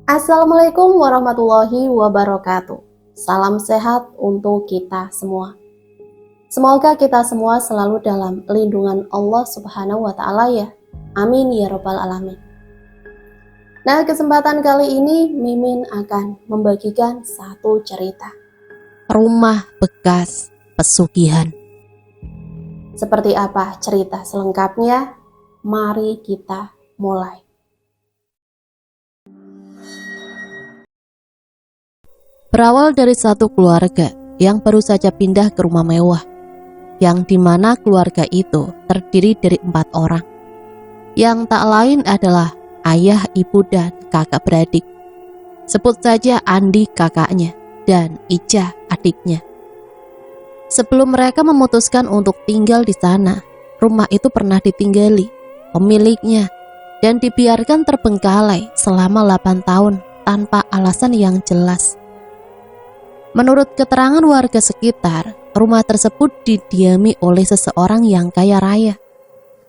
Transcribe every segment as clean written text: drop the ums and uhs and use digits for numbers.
Assalamualaikum warahmatullahi wabarakatuh. Salam sehat untuk kita semua. Semoga kita semua selalu dalam lindungan Allah Subhanahu wa Ta'ala ya. Amin ya Rabbal 'Alamin. Nah, kesempatan kali ini Mimin akan membagikan satu cerita. Rumah bekas pesugihan. Seperti apa cerita selengkapnya? Mari kita mulai. Berawal dari satu keluarga yang baru saja pindah ke rumah mewah, yang dimana keluarga itu terdiri dari 4 orang, yang tak lain adalah ayah, ibu, dan kakak beradik. Sebut saja Andi kakaknya dan Ica adiknya. Sebelum mereka memutuskan untuk tinggal di sana, rumah itu pernah ditinggali pemiliknya dan dibiarkan terbengkalai selama 8 tahun tanpa alasan yang jelas. Menurut keterangan warga sekitar, rumah tersebut didiami oleh seseorang yang kaya raya.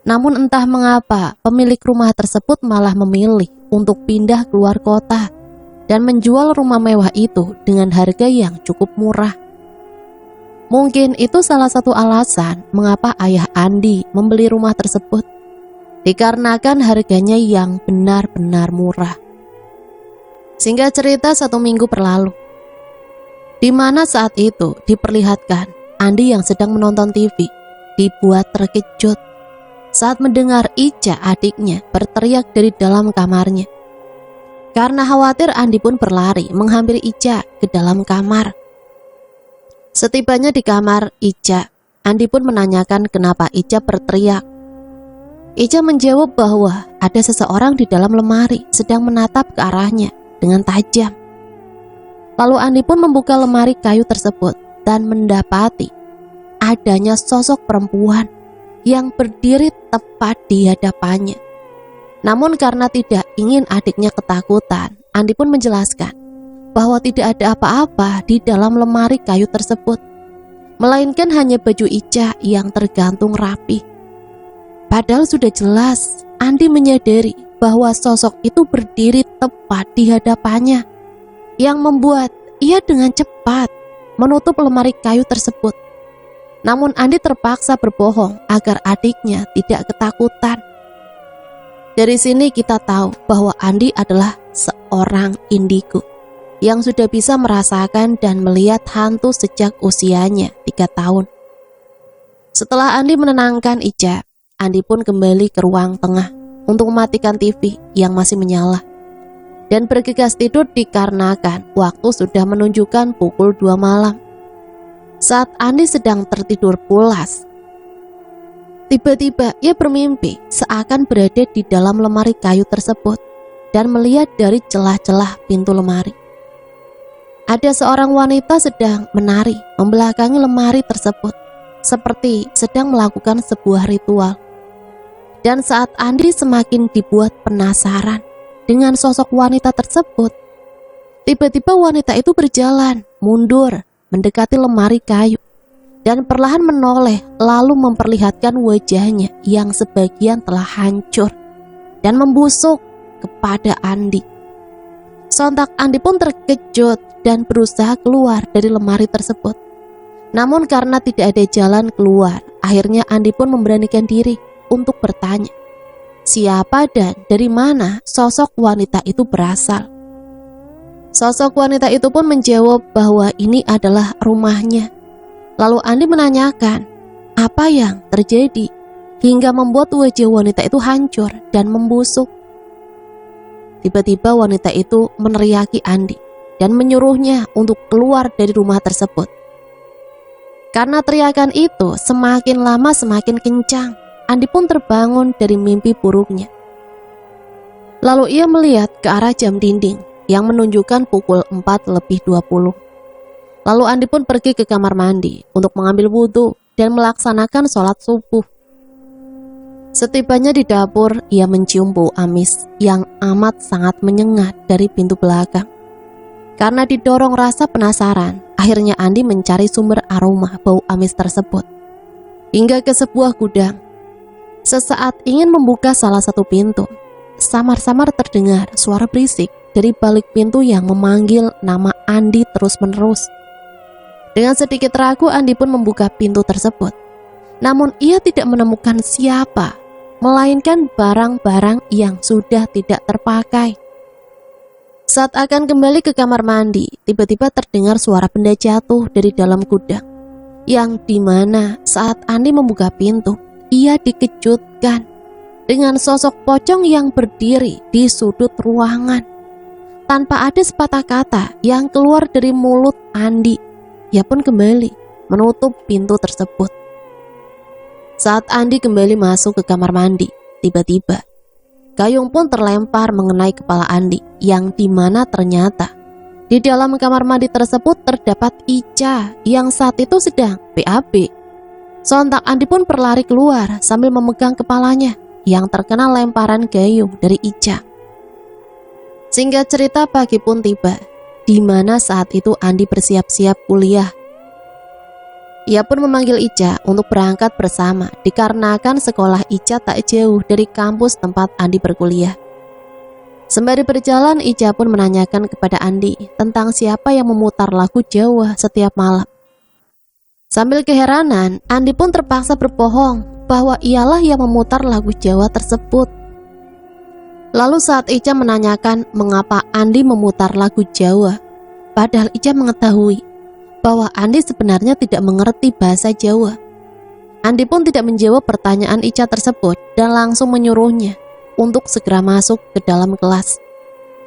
Namun entah mengapa, pemilik rumah tersebut malah memilih untuk pindah keluar kota dan menjual rumah mewah itu dengan harga yang cukup murah. Mungkin itu salah satu alasan mengapa ayah Andi membeli rumah tersebut, dikarenakan harganya yang benar-benar murah. Singkat cerita, 1 minggu berlalu, di mana saat itu diperlihatkan Andi yang sedang menonton TV dibuat terkejut saat mendengar Ica adiknya berteriak dari dalam kamarnya. Karena khawatir, Andi pun berlari menghampiri Ica ke dalam kamar. Setibanya di kamar Ica, Andi pun menanyakan kenapa Ica berteriak. Ica menjawab bahwa ada seseorang di dalam lemari sedang menatap ke arahnya dengan tajam. Lalu Andi pun membuka lemari kayu tersebut dan mendapati adanya sosok perempuan yang berdiri tepat di hadapannya. Namun karena tidak ingin adiknya ketakutan, Andi pun menjelaskan bahwa tidak ada apa-apa di dalam lemari kayu tersebut, melainkan hanya baju Ica yang tergantung rapi. Padahal sudah jelas Andi menyadari bahwa sosok itu berdiri tepat di hadapannya, yang membuat ia dengan cepat menutup lemari kayu tersebut. Namun Andi terpaksa berbohong agar adiknya tidak ketakutan. Dari sini kita tahu bahwa Andi adalah seorang indigo yang sudah bisa merasakan dan melihat hantu sejak usianya 3 tahun. Setelah Andi menenangkan Ica, Andi pun kembali ke ruang tengah untuk mematikan TV yang masih menyala dan bergegas tidur dikarenakan waktu sudah menunjukkan pukul 2 malam. Saat Andi sedang tertidur pulas, tiba-tiba ia bermimpi seakan berada di dalam lemari kayu tersebut dan melihat dari celah-celah pintu lemari. Ada seorang wanita sedang menari membelakangi lemari tersebut, seperti sedang melakukan sebuah ritual. Dan saat Andi semakin dibuat penasaran dengan sosok wanita tersebut, tiba-tiba wanita itu berjalan mundur mendekati lemari kayu dan perlahan menoleh, lalu memperlihatkan wajahnya yang sebagian telah hancur dan membusuk kepada Andi. Sontak Andi pun terkejut dan berusaha keluar dari lemari tersebut. Namun karena tidak ada jalan keluar, akhirnya Andi pun memberanikan diri untuk bertanya, siapa dan dari mana sosok wanita itu berasal. Sosok wanita itu pun menjawab bahwa ini adalah rumahnya. Lalu Andi menanyakan apa yang terjadi hingga membuat wajah wanita itu hancur dan membusuk. Tiba-tiba wanita itu meneriaki Andi dan menyuruhnya untuk keluar dari rumah tersebut. Karena teriakan itu semakin lama semakin kencang, Andi pun terbangun dari mimpi buruknya. Lalu ia melihat ke arah jam dinding yang menunjukkan pukul 4:20. Lalu Andi pun pergi ke kamar mandi untuk mengambil wudhu dan melaksanakan sholat subuh. Setibanya di dapur, ia mencium bau amis yang amat sangat menyengat dari pintu belakang. Karena didorong rasa penasaran, akhirnya Andi mencari sumber aroma bau amis tersebut hingga ke sebuah gudang. Sesaat ingin membuka salah satu pintu, samar-samar terdengar suara berisik dari balik pintu yang memanggil nama Andi terus-menerus. Dengan sedikit ragu, Andi pun membuka pintu tersebut. Namun ia tidak menemukan siapa, melainkan barang-barang yang sudah tidak terpakai. Saat akan kembali ke kamar mandi, tiba-tiba terdengar suara benda jatuh dari dalam gudang, yang dimana saat Andi membuka pintu, ia dikejutkan dengan sosok pocong yang berdiri di sudut ruangan. Tanpa ada sepatah kata yang keluar dari mulut Andi, ia pun kembali menutup pintu tersebut. Saat Andi kembali masuk ke kamar mandi, tiba-tiba gayung pun terlempar mengenai kepala Andi, yang dimana ternyata di dalam kamar mandi tersebut terdapat Ica yang saat itu sedang BAB. Sontak Andi pun berlari keluar sambil memegang kepalanya yang terkena lemparan gayung dari Ica. Singkat cerita, pagi pun tiba, di mana saat itu Andi bersiap-siap kuliah. Ia pun memanggil Ica untuk berangkat bersama, dikarenakan sekolah Ica tak jauh dari kampus tempat Andi berkuliah. Sembari berjalan, Ica pun menanyakan kepada Andi tentang siapa yang memutar lagu Jawa setiap malam. Sambil keheranan, Andi pun terpaksa berbohong bahwa ialah yang memutar lagu Jawa tersebut. Lalu saat Ica menanyakan mengapa Andi memutar lagu Jawa, padahal Ica mengetahui bahwa Andi sebenarnya tidak mengerti bahasa Jawa. Andi pun tidak menjawab pertanyaan Ica tersebut dan langsung menyuruhnya untuk segera masuk ke dalam kelas.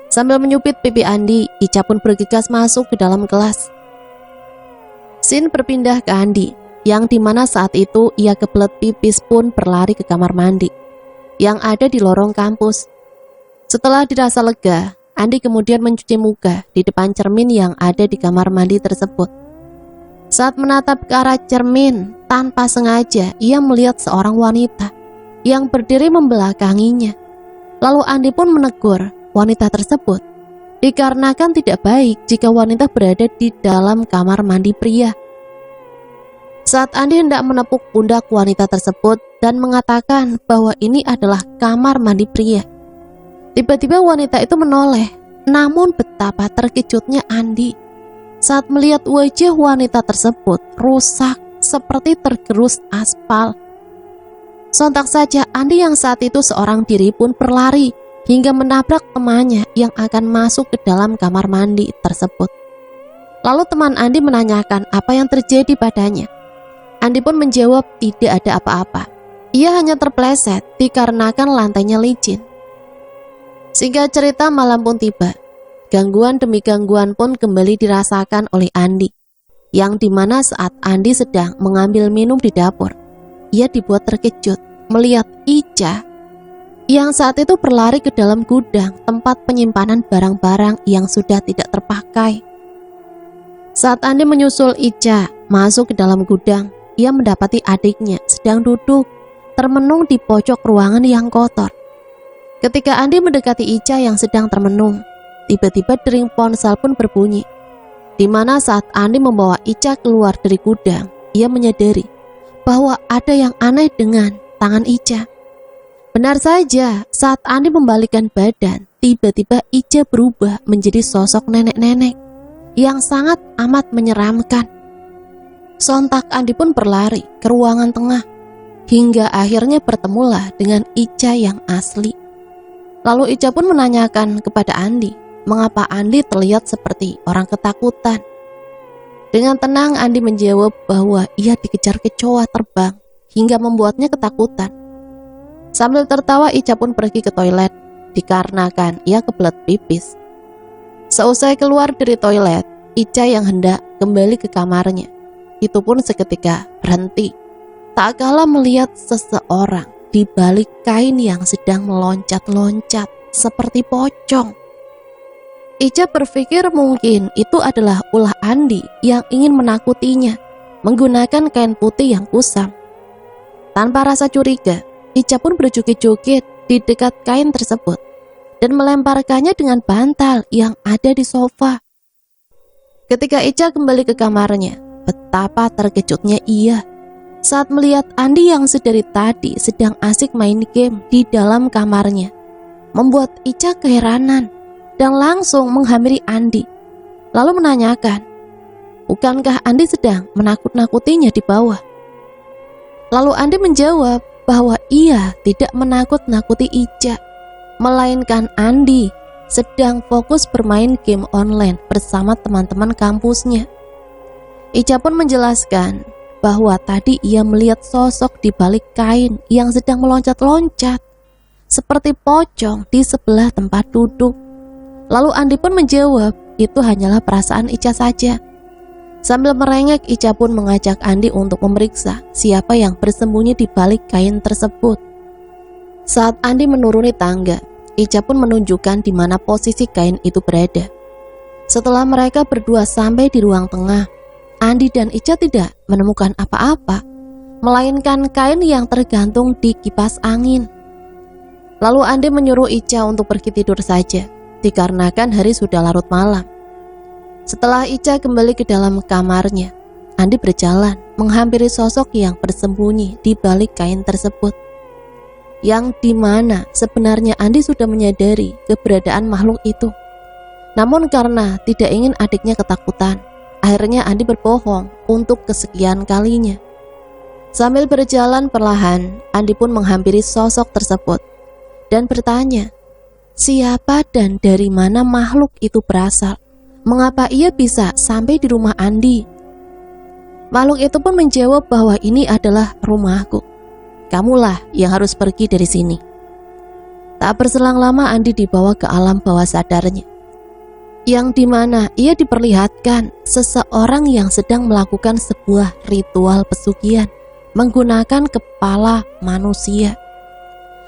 Sambil menyupit pipi Andi, Ica pun bergegas masuk ke dalam kelas. Scene berpindah ke Andi, yang dimana saat itu ia kebelet pipis pun berlari ke kamar mandi yang ada di lorong kampus. Setelah dirasa lega, Andi kemudian mencuci muka di depan cermin yang ada di kamar mandi tersebut. Saat menatap ke arah cermin, tanpa sengaja ia melihat seorang wanita yang berdiri membelakanginya. Lalu Andi pun menegur wanita tersebut, dikarenakan tidak baik jika wanita berada di dalam kamar mandi pria. Saat Andi hendak menepuk pundak wanita tersebut dan mengatakan bahwa ini adalah kamar mandi pria, tiba-tiba wanita itu menoleh. Namun betapa terkejutnya Andi saat melihat wajah wanita tersebut rusak seperti tergerus aspal. Sontak saja Andi yang saat itu seorang diri pun berlari hingga menabrak temannya yang akan masuk ke dalam kamar mandi tersebut. Lalu teman Andi menanyakan apa yang terjadi padanya. Andi pun menjawab tidak ada apa-apa. Ia hanya terpleset dikarenakan lantainya licin. Singkat cerita, malam pun tiba. Gangguan demi gangguan pun kembali dirasakan oleh Andi, yang dimana saat Andi sedang mengambil minum di dapur, ia dibuat terkejut melihat Ica yang saat itu berlari ke dalam gudang tempat penyimpanan barang-barang yang sudah tidak terpakai. Saat Andi menyusul Ica masuk ke dalam gudang, ia mendapati adiknya sedang duduk termenung di pojok ruangan yang kotor. Ketika Andi mendekati Ica yang sedang termenung, tiba-tiba dering ponsel pun berbunyi, di mana saat Andi membawa Ica keluar dari gudang, ia menyadari bahwa ada yang aneh dengan tangan Ica. Benar saja, saat Andi membalikkan badan, tiba-tiba Ica berubah menjadi sosok nenek-nenek yang sangat amat menyeramkan. Sontak Andi pun berlari ke ruangan tengah, hingga akhirnya bertemulah dengan Ica yang asli. Lalu Ica pun menanyakan kepada Andi mengapa Andi terlihat seperti orang ketakutan. Dengan tenang Andi menjawab bahwa ia dikejar kecoa terbang hingga membuatnya ketakutan. Sambil tertawa Ica pun pergi ke toilet dikarenakan ia kebelet pipis. Seusai keluar dari toilet, Ica yang hendak kembali ke kamarnya, itu pun seketika berhenti, tak kalah melihat seseorang di balik kain yang sedang meloncat-loncat seperti pocong. Ica berpikir mungkin itu adalah ulah Andi yang ingin menakutinya menggunakan kain putih yang kusam. Tanpa rasa curiga, Ica pun berjoget-joget di dekat kain tersebut dan melemparkannya dengan bantal yang ada di sofa. Ketika Ica kembali ke kamarnya, betapa terkejutnya ia saat melihat Andi yang sedari tadi sedang asik main game di dalam kamarnya. Membuat Ica keheranan. dan langsung menghampiri Andi, lalu menanyakan, bukankah Andi sedang menakut-nakutinya di bawah? Lalu Andi menjawab bahwa ia tidak menakut-nakuti Ica, melainkan Andi sedang fokus bermain game online bersama teman-teman kampusnya. Ica pun menjelaskan bahwa tadi ia melihat sosok di balik kain yang sedang meloncat-loncat seperti pocong di sebelah tempat duduk. Lalu Andi pun menjawab itu hanyalah perasaan Ica saja. Sambil merengek, Ica pun mengajak Andi untuk memeriksa siapa yang bersembunyi di balik kain tersebut. Saat Andi menuruni tangga, Ica pun menunjukkan di mana posisi kain itu berada. Setelah mereka berdua sampai di ruang tengah, Andi dan Ica tidak menemukan apa-apa, melainkan kain yang tergantung di kipas angin. Lalu Andi menyuruh Ica untuk pergi tidur saja, dikarenakan hari sudah larut malam. Setelah Ica kembali ke dalam kamarnya, Andi berjalan menghampiri sosok yang bersembunyi di balik kain tersebut, yang dimana sebenarnya Andi sudah menyadari keberadaan makhluk itu. Namun karena tidak ingin adiknya ketakutan, akhirnya Andi berbohong untuk kesekian kalinya. Sambil berjalan perlahan, Andi pun menghampiri sosok tersebut dan bertanya, siapa dan dari mana makhluk itu berasal? Mengapa ia bisa sampai di rumah Andi? Makhluk itu pun menjawab bahwa ini adalah rumahku. Kamulah yang harus pergi dari sini. Tak berselang lama Andi dibawa ke alam bawah sadarnya, yang dimana ia diperlihatkan seseorang yang sedang melakukan sebuah ritual pesugihan menggunakan kepala manusia.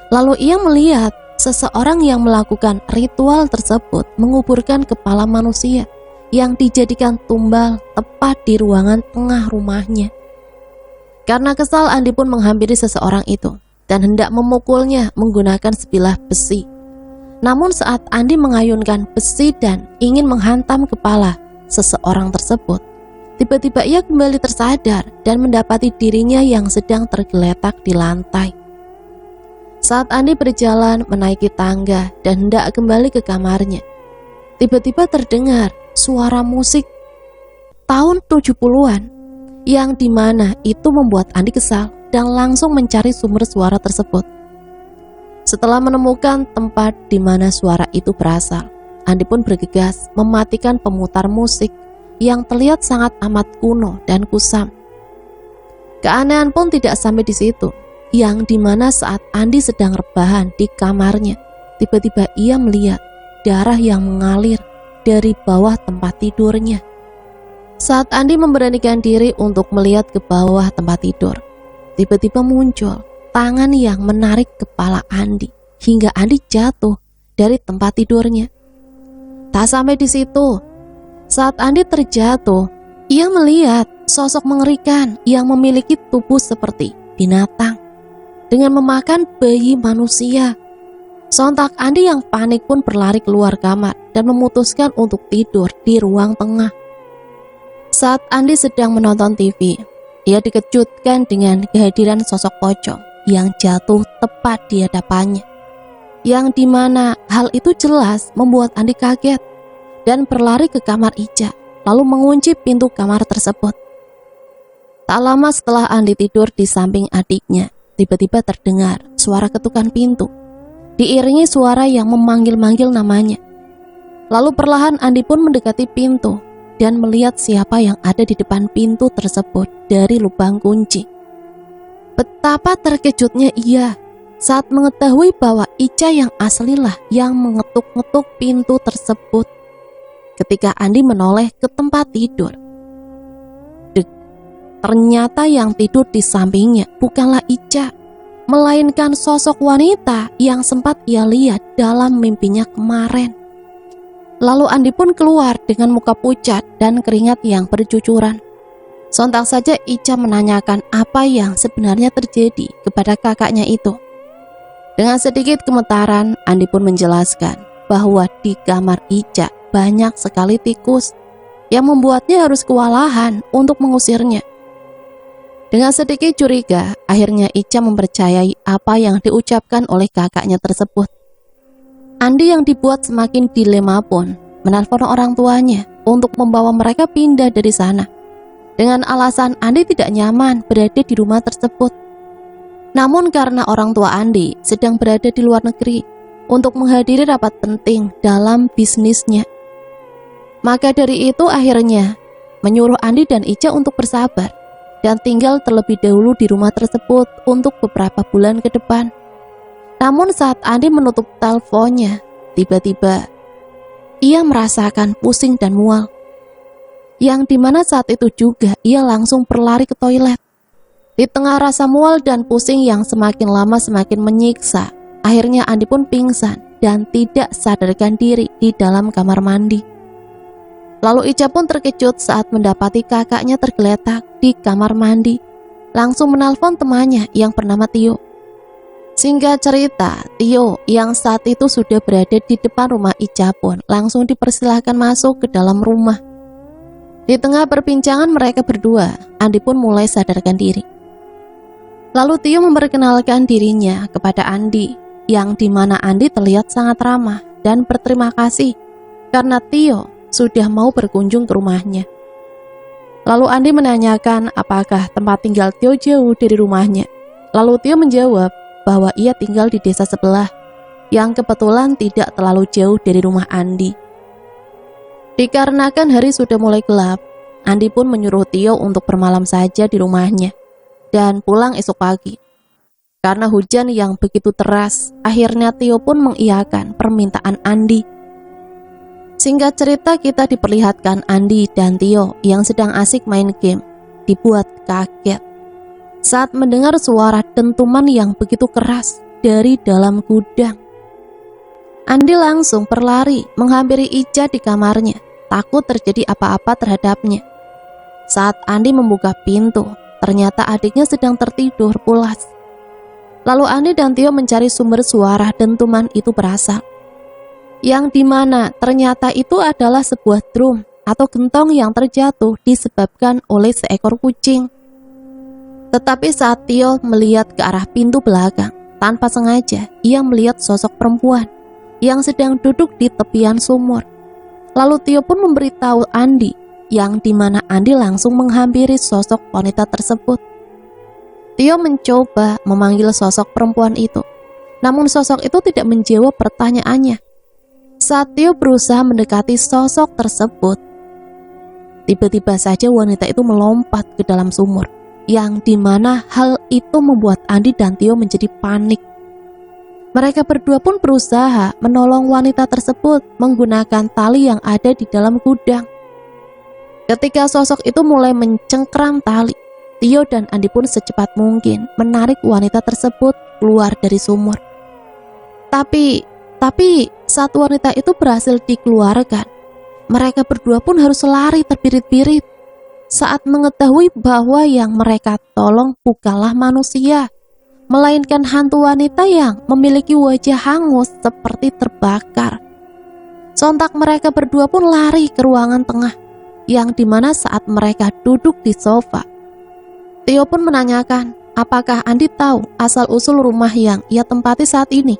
Lalu ia melihat seseorang yang melakukan ritual tersebut menguburkan kepala manusia yang dijadikan tumbal tepat di ruangan tengah rumahnya. Karena kesal, Andi pun menghampiri seseorang itu dan hendak memukulnya menggunakan sebilah besi. Namun saat Andi mengayunkan besi dan ingin menghantam kepala seseorang tersebut, tiba-tiba ia kembali tersadar dan mendapati dirinya yang sedang tergeletak di lantai. Saat Andi berjalan menaiki tangga dan hendak kembali ke kamarnya, tiba-tiba terdengar suara musik tahun 70-an, yang dimana itu membuat Andi kesal dan langsung mencari sumber suara tersebut. Setelah menemukan tempat di mana suara itu berasal, Andi pun bergegas mematikan pemutar musik yang terlihat sangat amat kuno dan kusam. Keanehan pun tidak sampai di situ, yang dimana saat Andi sedang rebahan di kamarnya, tiba-tiba ia melihat darah yang mengalir dari bawah tempat tidurnya. Saat Andi memberanikan diri untuk melihat ke bawah tempat tidur, tiba-tiba muncul tangan yang menarik kepala Andi hingga Andi jatuh dari tempat tidurnya. Tak sampai di situ, saat Andi terjatuh, ia melihat sosok mengerikan yang memiliki tubuh seperti binatang dengan memakan bayi manusia. Sontak Andi yang panik pun berlari keluar kamar dan memutuskan untuk tidur di ruang tengah. Saat Andi sedang menonton TV, ia dikejutkan dengan kehadiran sosok pocong yang jatuh tepat di hadapannya, yang dimana hal itu jelas membuat Andi kaget dan berlari ke kamar Ica, lalu mengunci pintu kamar tersebut. Tak lama setelah Andi tidur di samping adiknya, tiba-tiba terdengar suara ketukan pintu, diiringi suara yang memanggil-manggil namanya. Lalu perlahan Andi pun mendekati pintu dan melihat siapa yang ada di depan pintu tersebut dari lubang kunci. Betapa terkejutnya ia saat mengetahui bahwa Ica yang aslilah yang mengetuk-ngetuk pintu tersebut. Ketika Andi menoleh ke tempat tidur, ternyata yang tidur di sampingnya bukanlah Ica, melainkan sosok wanita yang sempat ia lihat dalam mimpinya kemarin. Lalu Andi pun keluar dengan muka pucat dan keringat yang bercucuran. Sontak saja Ica menanyakan apa yang sebenarnya terjadi kepada kakaknya itu. Dengan sedikit gemetaran, Andi pun menjelaskan bahwa di kamar Ica banyak sekali tikus yang membuatnya harus kewalahan untuk mengusirnya. Dengan sedikit curiga, akhirnya Ica mempercayai apa yang diucapkan oleh kakaknya tersebut. Andi yang dibuat semakin dilema pun menelpon orang tuanya untuk membawa mereka pindah dari sana. Dengan alasan Andi tidak nyaman berada di rumah tersebut. Namun karena orang tua Andi sedang berada di luar negeri untuk menghadiri rapat penting dalam bisnisnya, maka dari itu akhirnya menyuruh Andi dan Ica untuk bersabar dan tinggal terlebih dahulu di rumah tersebut untuk beberapa bulan ke depan. Namun saat Andi menutup teleponnya, tiba-tiba ia merasakan pusing dan mual. Yang dimana saat itu juga ia langsung berlari ke toilet. Di tengah rasa mual dan pusing yang semakin lama semakin menyiksa, akhirnya Andi pun pingsan dan tidak sadarkan diri di dalam kamar mandi. Lalu Ica pun terkejut saat mendapati kakaknya tergeletak di kamar mandi. Langsung menelpon temannya yang bernama Tio. Singkat cerita, Tio yang saat itu sudah berada di depan rumah Ica pun langsung dipersilahkan masuk ke dalam rumah. Di tengah perbincangan mereka berdua, Andi pun mulai sadarkan diri. Lalu Tio memperkenalkan dirinya kepada Andi, yang dimana Andi terlihat sangat ramah dan berterima kasih karena Tio sudah mau berkunjung ke rumahnya. Lalu Andi menanyakan apakah tempat tinggal Tio jauh dari rumahnya. Lalu Tio menjawab bahwa ia tinggal di desa sebelah, yang kebetulan tidak terlalu jauh dari rumah Andi. Dikarenakan hari sudah mulai gelap, Andi pun menyuruh Tio untuk bermalam saja di rumahnya dan pulang esok pagi. Karena hujan yang begitu deras, akhirnya Tio pun mengiyakan permintaan Andi. Singkat cerita, kita diperlihatkan Andi dan Tio yang sedang asik main game dibuat kaget saat mendengar suara dentuman yang begitu keras dari dalam gudang. Andi langsung berlari menghampiri Ica di kamarnya, takut terjadi apa-apa terhadapnya. Saat Andi membuka pintu, ternyata adiknya sedang tertidur pulas. Lalu Andi dan Tio mencari sumber suara dentuman itu berasal, yang dimana ternyata itu adalah sebuah drum atau gentong yang terjatuh disebabkan oleh seekor kucing. Tetapi saat Tio melihat ke arah pintu belakang, tanpa sengaja ia melihat sosok perempuan yang sedang duduk di tepian sumur. Lalu Tio pun memberitahu Andi, yang dimana Andi langsung menghampiri sosok wanita tersebut. Tio mencoba memanggil sosok perempuan itu, namun sosok itu tidak menjawab pertanyaannya. Saat Tio berusaha mendekati sosok tersebut, tiba-tiba saja wanita itu melompat ke dalam sumur, yang dimana hal itu membuat Andi dan Tio menjadi panik. Mereka berdua pun berusaha menolong wanita tersebut menggunakan tali yang ada di dalam gudang. Ketika sosok itu mulai mencengkram tali, Tio dan Andi pun secepat mungkin menarik wanita tersebut keluar dari sumur. Tapi saat wanita itu berhasil dikeluarkan, mereka berdua pun harus lari terbirit-birit saat mengetahui bahwa yang mereka tolong bukanlah manusia, melainkan hantu wanita yang memiliki wajah hangus seperti terbakar. Sontak mereka berdua pun lari ke ruangan tengah, yang dimana saat mereka duduk di sofa, Tio pun menanyakan apakah Andi tahu asal-usul rumah yang ia tempati saat ini.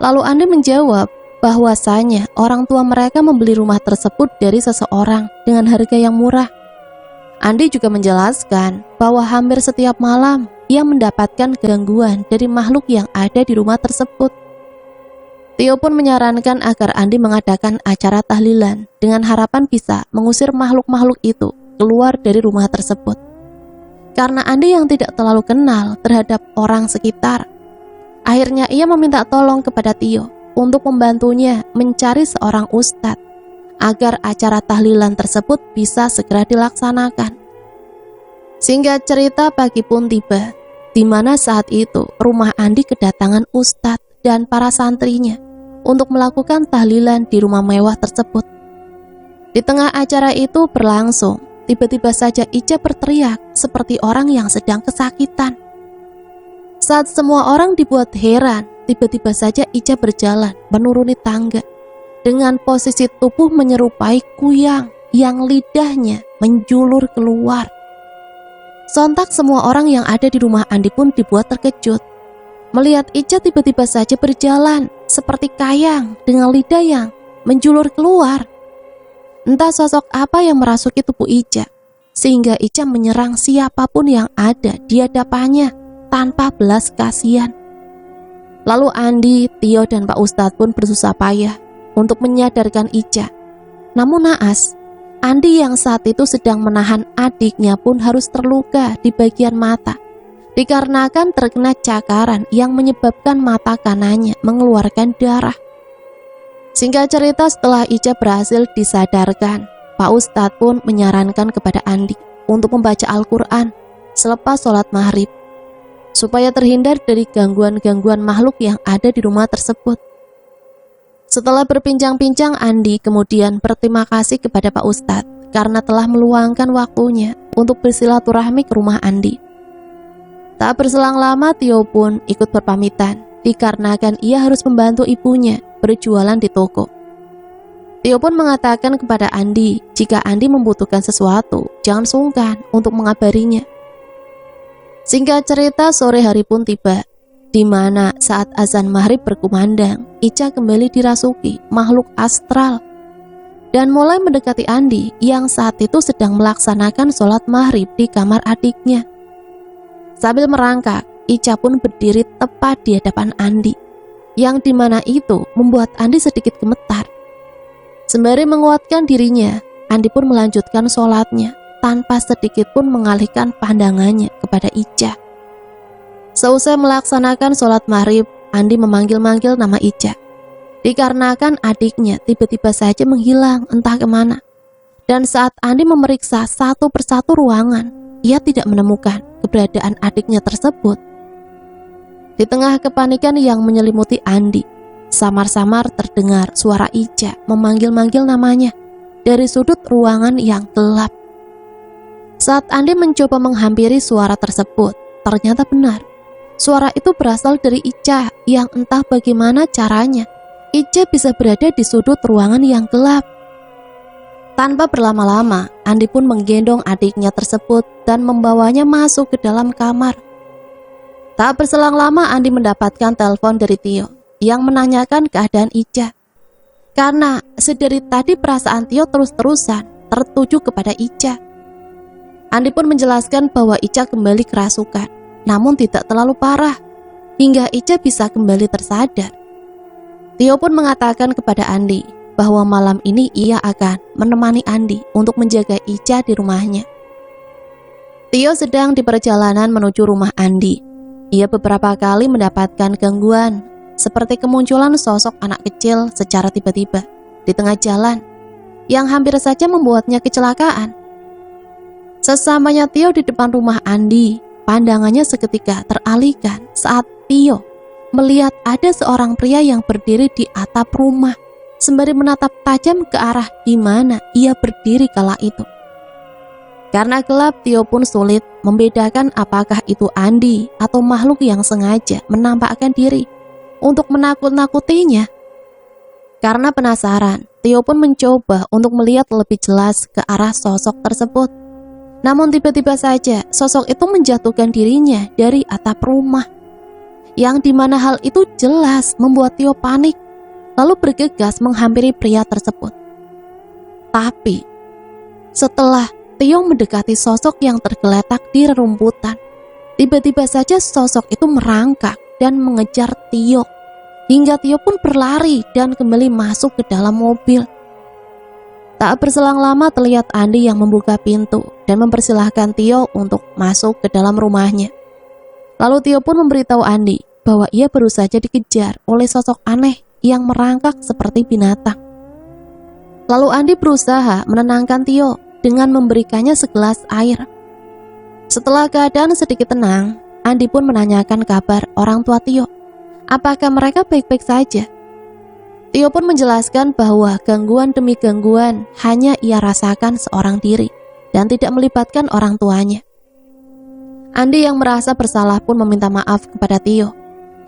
Lalu Andi menjawab bahwasanya orang tua mereka membeli rumah tersebut dari seseorang dengan harga yang murah. Andi juga menjelaskan bahwa hampir setiap malam ia mendapatkan gangguan dari makhluk yang ada di rumah tersebut. Tio pun menyarankan agar Andi mengadakan acara tahlilan dengan harapan bisa mengusir makhluk-makhluk itu keluar dari rumah tersebut. Karena Andi yang tidak terlalu kenal terhadap orang sekitar, akhirnya ia meminta tolong kepada Tio untuk membantunya mencari seorang ustadz agar acara tahlilan tersebut bisa segera dilaksanakan. Singkat cerita, pagi pun tiba, di mana saat itu rumah Andi kedatangan ustadz dan para santrinya untuk melakukan tahlilan di rumah mewah tersebut. Di tengah acara itu berlangsung, tiba-tiba saja Ica berteriak seperti orang yang sedang kesakitan. Saat semua orang dibuat heran, tiba-tiba saja Ica berjalan menuruni tangga dengan posisi tubuh menyerupai kuyang yang lidahnya menjulur keluar. Sontak semua orang yang ada di rumah Andi pun dibuat terkejut melihat Ica tiba-tiba saja berjalan seperti kayang dengan lidah yang menjulur keluar. Entah sosok apa yang merasuki tubuh Ica, sehingga Ica menyerang siapapun yang ada di hadapannya tanpa belas kasihan. Lalu Andi, Tio, dan Pak Ustadz pun bersusah payah untuk menyadarkan Ica. Namun naas, Andi yang saat itu sedang menahan adiknya pun harus terluka di bagian mata, dikarenakan terkena cakaran yang menyebabkan mata kanannya mengeluarkan darah. Singkat cerita, setelah Ica berhasil disadarkan, Pak Ustadz pun menyarankan kepada Andi untuk membaca Al-Quran selepas sholat maghrib, supaya terhindar dari gangguan-gangguan makhluk yang ada di rumah tersebut. Setelah berbincang-bincang, Andi kemudian berterima kasih kepada Pak Ustadz karena telah meluangkan waktunya untuk bersilaturahmi ke rumah Andi. Tak berselang lama, Tio pun ikut berpamitan, dikarenakan ia harus membantu ibunya berjualan di toko. Tio pun mengatakan kepada Andi, jika Andi membutuhkan sesuatu, jangan sungkan untuk mengabarinya. Singkat cerita, sore hari pun tiba, di mana saat azan maghrib berkumandang, Ica kembali dirasuki makhluk astral dan mulai mendekati Andi yang saat itu sedang melaksanakan sholat maghrib di kamar adiknya. Sambil merangkak, Ica pun berdiri tepat di hadapan Andi, yang dimana itu membuat Andi sedikit gemetar. Sembari menguatkan dirinya, Andi pun melanjutkan sholatnya tanpa sedikit pun mengalihkan pandangannya kepada Ica. Seusai melaksanakan sholat maghrib, Andi memanggil-manggil nama Ica, dikarenakan adiknya tiba-tiba saja menghilang entah kemana. Dan saat Andi memeriksa satu persatu ruangan, ia tidak menemukan keberadaan adiknya tersebut. Di tengah kepanikan yang menyelimuti Andi, samar-samar terdengar suara Ica memanggil-manggil namanya dari sudut ruangan yang gelap. Saat Andi mencoba menghampiri suara tersebut, ternyata benar. Suara itu berasal dari Ica yang entah bagaimana caranya Ica bisa berada di sudut ruangan yang gelap. Tanpa berlama-lama, Andi pun menggendong adiknya tersebut dan membawanya masuk ke dalam kamar. Tak berselang lama, Andi mendapatkan telepon dari Tio yang menanyakan keadaan Ica. Karena sedari tadi perasaan Tio terus-terusan tertuju kepada Ica. Andi pun menjelaskan bahwa Ica kembali kerasukan, namun tidak terlalu parah, hingga Ica bisa kembali tersadar. Tio pun mengatakan kepada Andi bahwa malam ini ia akan menemani Andi untuk menjaga Ica di rumahnya. Tio sedang di perjalanan menuju rumah Andi. Ia beberapa kali mendapatkan gangguan, seperti kemunculan sosok anak kecil secara tiba-tiba di tengah jalan, yang hampir saja membuatnya kecelakaan. Sesamanya Tio di depan rumah Andi, pandangannya seketika teralihkan saat Tio melihat ada seorang pria yang berdiri di atap rumah, sembari menatap tajam ke arah di mana ia berdiri kala itu. Karena gelap, Tio pun sulit membedakan apakah itu Andi atau makhluk yang sengaja menampakkan diri untuk menakut-nakutinya. Karena penasaran, Tio pun mencoba untuk melihat lebih jelas ke arah sosok tersebut. Namun tiba-tiba saja sosok itu menjatuhkan dirinya dari atap rumah, yang dimana hal itu jelas membuat Tio panik, lalu bergegas menghampiri pria tersebut. Tapi setelah Tio mendekati sosok yang tergeletak di rerumputan, tiba-tiba saja sosok itu merangkak dan mengejar Tio, hingga Tio pun berlari dan kembali masuk ke dalam mobil. Tak berselang lama terlihat Andi yang membuka pintu dan mempersilahkan Tio untuk masuk ke dalam rumahnya. Lalu Tio pun memberitahu Andi bahwa ia baru saja dikejar oleh sosok aneh yang merangkak seperti binatang. Lalu Andi berusaha menenangkan Tio dengan memberikannya segelas air. Setelah keadaan sedikit tenang, Andi pun menanyakan kabar orang tua Tio, apakah mereka baik-baik saja. Tio pun menjelaskan bahwa gangguan demi gangguan hanya ia rasakan seorang diri dan tidak melibatkan orang tuanya. Andi yang merasa bersalah pun meminta maaf kepada Tio,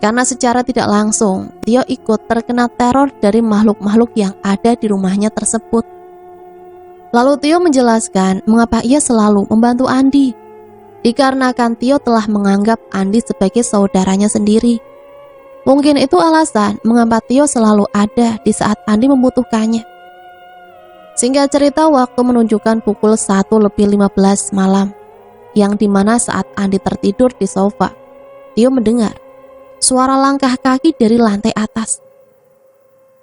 karena secara tidak langsung Tio ikut terkena teror dari makhluk-makhluk yang ada di rumahnya tersebut. Lalu Tio menjelaskan mengapa ia selalu membantu Andi, dikarenakan Tio telah menganggap Andi sebagai saudaranya sendiri. Mungkin itu alasan mengapa Tio selalu ada di saat Andi membutuhkannya. Singkat cerita, waktu menunjukkan pukul 1:15 malam, yang dimana saat Andi tertidur di sofa, Tio mendengar suara langkah kaki dari lantai atas.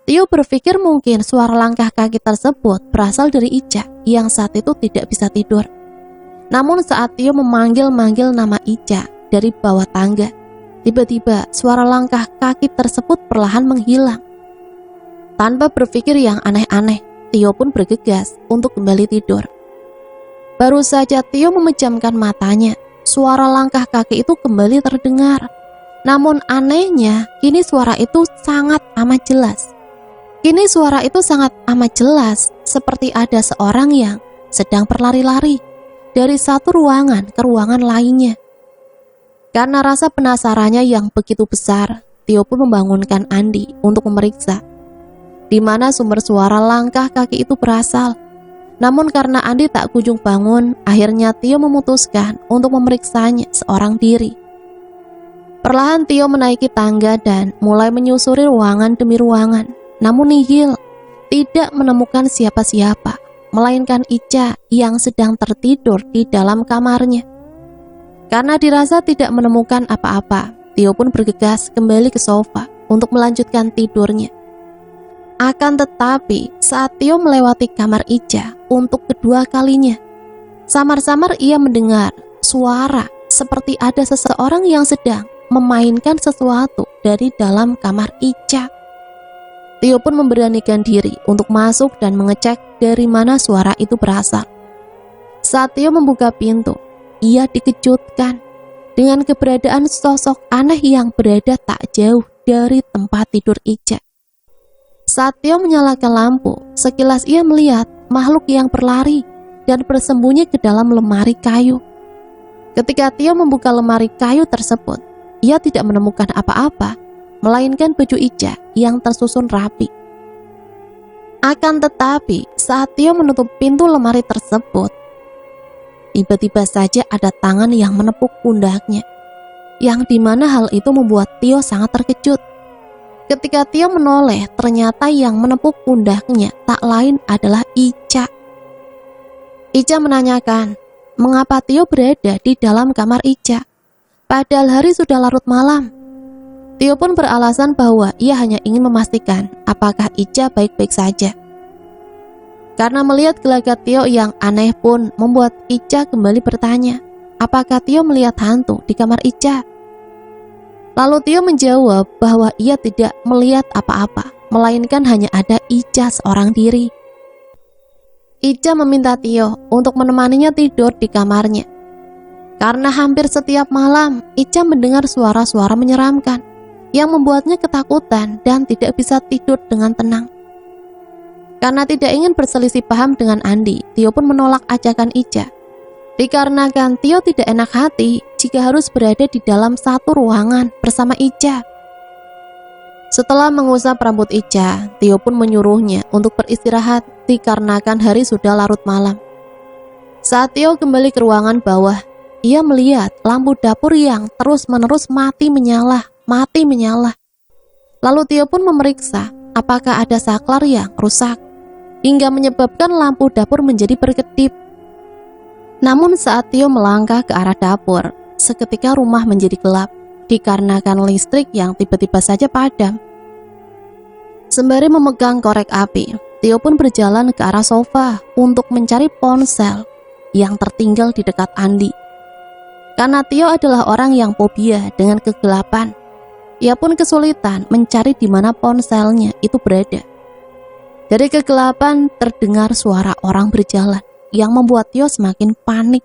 Tio berpikir mungkin suara langkah kaki tersebut berasal dari Ica yang saat itu tidak bisa tidur. Namun saat Tio memanggil-manggil nama Ica dari bawah tangga, tiba-tiba suara langkah kaki tersebut perlahan menghilang. Tanpa berpikir yang aneh-aneh, Tio pun bergegas untuk kembali tidur. Baru saja Tio memejamkan matanya, suara langkah kaki itu kembali terdengar. Namun anehnya, kini suara itu sangat amat jelas. Seperti ada seorang yang sedang berlari-lari dari satu ruangan ke ruangan lainnya. Karena rasa penasarannya yang begitu besar, Tio pun membangunkan Andi untuk memeriksa di mana sumber suara langkah kaki itu berasal. Namun karena Andi tak kunjung bangun, akhirnya Tio memutuskan untuk memeriksanya seorang diri. Perlahan Tio menaiki tangga dan mulai menyusuri ruangan demi ruangan. Namun nihil, tidak menemukan siapa-siapa, melainkan Ica yang sedang tertidur di dalam kamarnya. Karena dirasa tidak menemukan apa-apa, Tio pun bergegas kembali ke sofa untuk melanjutkan tidurnya. Akan tetapi, saat Tio melewati kamar Ica untuk kedua kalinya, samar-samar ia mendengar suara seperti ada seseorang yang sedang memainkan sesuatu dari dalam kamar Ica. Tio pun memberanikan diri untuk masuk dan mengecek dari mana suara itu berasal. Saat Tio membuka pintu, ia dikejutkan dengan keberadaan sosok aneh yang berada tak jauh dari tempat tidur Ica. Saat Tio menyalakan lampu, sekilas ia melihat makhluk yang berlari dan bersembunyi ke dalam lemari kayu. Ketika Tio membuka lemari kayu tersebut, ia tidak menemukan apa-apa, melainkan baju Ica yang tersusun rapi. Akan tetapi, saat Tio menutup pintu lemari tersebut, tiba-tiba saja ada tangan yang menepuk pundaknya, yang dimana hal itu membuat Tio sangat terkejut. Ketika Tio menoleh, ternyata yang menepuk pundaknya tak lain adalah Ica. Ica menanyakan, mengapa Tio berada di dalam kamar Ica, padahal hari sudah larut malam. Tio pun beralasan bahwa ia hanya ingin memastikan apakah Ica baik-baik saja. Karena melihat gelagat Tio yang aneh pun membuat Ica kembali bertanya, apakah Tio melihat hantu di kamar Ica? Lalu Tio menjawab bahwa ia tidak melihat apa-apa, melainkan hanya ada Ica seorang diri. Ica meminta Tio untuk menemaninya tidur di kamarnya. Karena hampir setiap malam, Ica mendengar suara-suara menyeramkan yang membuatnya ketakutan dan tidak bisa tidur dengan tenang. Karena tidak ingin berselisih paham dengan Andi, Tio pun menolak ajakan Ica. Dikarenakan Tio tidak enak hati jika harus berada di dalam satu ruangan bersama Ica. Setelah mengusap rambut Ica, Tio pun menyuruhnya untuk beristirahat dikarenakan hari sudah larut malam. Saat Tio kembali ke ruangan bawah, ia melihat lampu dapur yang terus-menerus mati menyala. Lalu Tio pun memeriksa apakah ada saklar yang rusak, hingga menyebabkan lampu dapur menjadi berkedip. Namun saat Tio melangkah ke arah dapur, seketika rumah menjadi gelap dikarenakan listrik yang tiba-tiba saja padam. Sembari memegang korek api, Tio pun berjalan ke arah sofa untuk mencari ponsel yang tertinggal di dekat Andi. Karena Tio adalah orang yang fobia dengan kegelapan, ia pun kesulitan mencari di mana ponselnya itu berada. Dari kegelapan terdengar suara orang berjalan yang membuat Tio semakin panik.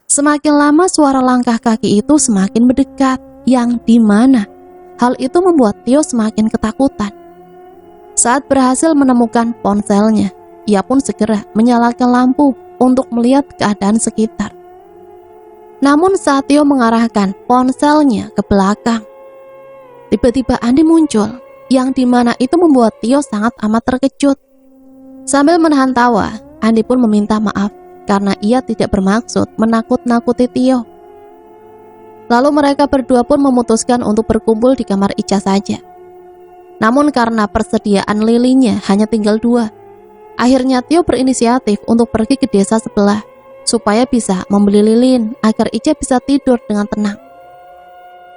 Semakin lama suara langkah kaki itu semakin mendekat, yang dimana hal itu membuat Tio semakin ketakutan. Saat berhasil menemukan ponselnya, ia pun segera menyalakan lampu untuk melihat keadaan sekitar. Namun saat Tio mengarahkan ponselnya ke belakang, tiba-tiba Andi muncul, yang dimana itu membuat Tio sangat amat terkejut. Sambil menahan tawa, Andi pun meminta maaf karena ia tidak bermaksud menakut-nakuti Tio. Lalu mereka berdua pun memutuskan untuk berkumpul di kamar Ica saja. Namun karena persediaan lilinnya hanya tinggal 2, akhirnya Tio berinisiatif untuk pergi ke desa sebelah supaya bisa membeli lilin agar Ica bisa tidur dengan tenang.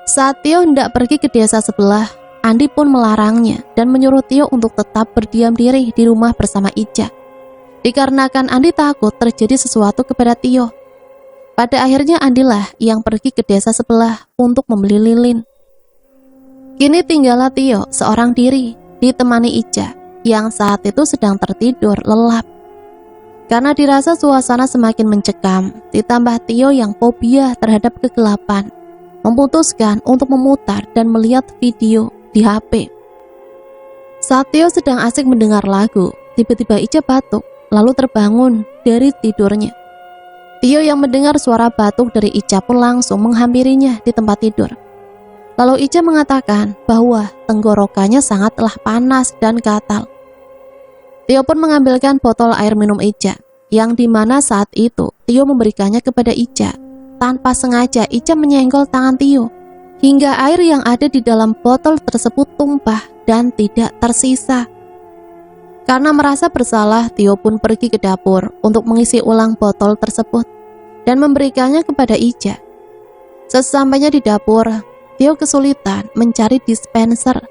Saat Tio hendak pergi ke desa sebelah, Andi pun melarangnya dan menyuruh Tio untuk tetap berdiam diri di rumah bersama Ica. Dikarenakan Andi takut terjadi sesuatu kepada Tio. Pada akhirnya Andilah yang pergi ke desa sebelah untuk membeli lilin. Kini tinggallah Tio seorang diri ditemani Ica yang saat itu sedang tertidur lelap. Karena dirasa suasana semakin mencekam, ditambah Tio yang fobia terhadap kegelapan, memutuskan untuk memutar dan melihat video di HP. Saat Tio sedang asik mendengar lagu, tiba-tiba Ica batuk lalu terbangun dari tidurnya. Tio yang mendengar suara batuk dari Ica pun langsung menghampirinya di tempat tidur. Lalu Ica mengatakan bahwa tenggorokannya sangatlah panas dan gatal. Tio pun mengambilkan botol air minum Ica, yang dimana saat itu Tio memberikannya kepada Ica. Tanpa sengaja Ica menyenggol tangan Tio, hingga air yang ada di dalam botol tersebut tumpah dan tidak tersisa. Karena merasa bersalah, Tio pun pergi ke dapur untuk mengisi ulang botol tersebut dan memberikannya kepada Ica. Sesampainya di dapur, Tio kesulitan mencari dispenser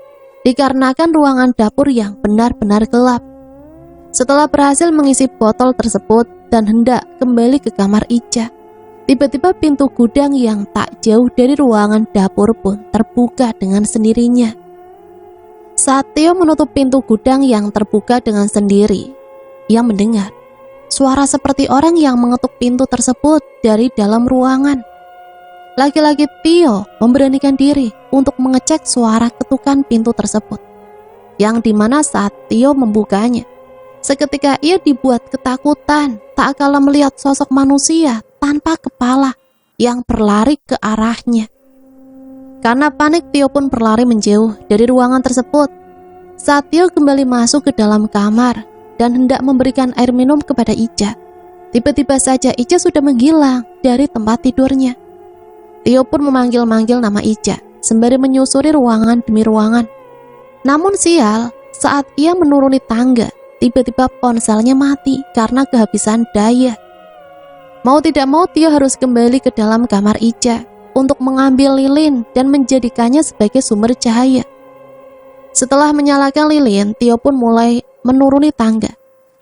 dikarenakan ruangan dapur yang benar-benar gelap. Setelah berhasil mengisi botol tersebut dan hendak kembali ke kamar Ica, tiba-tiba pintu gudang yang tak jauh dari ruangan dapur pun terbuka dengan sendirinya. Saat Tio menutup pintu gudang yang terbuka dengan sendiri, ia mendengar suara seperti orang yang mengetuk pintu tersebut dari dalam ruangan. Lagi-lagi Tio memberanikan diri untuk mengecek suara ketukan pintu tersebut, yang dimana saat Tio membukanya, seketika ia dibuat ketakutan tak kalah melihat sosok manusia tanpa kepala yang berlari ke arahnya. Karena panik, Tio pun berlari menjauh dari ruangan tersebut. Saat Tio kembali masuk ke dalam kamar dan hendak memberikan air minum kepada Ica, tiba-tiba saja Ica sudah menghilang dari tempat tidurnya. Tio pun memanggil-manggil nama Ica sembari menyusuri ruangan demi ruangan. Namun sial, saat ia menuruni tangga, tiba-tiba ponselnya mati karena kehabisan daya. Mau tidak mau Tio harus kembali ke dalam kamar Ica untuk mengambil lilin dan menjadikannya sebagai sumber cahaya. Setelah menyalakan lilin, Tio pun mulai menuruni tangga.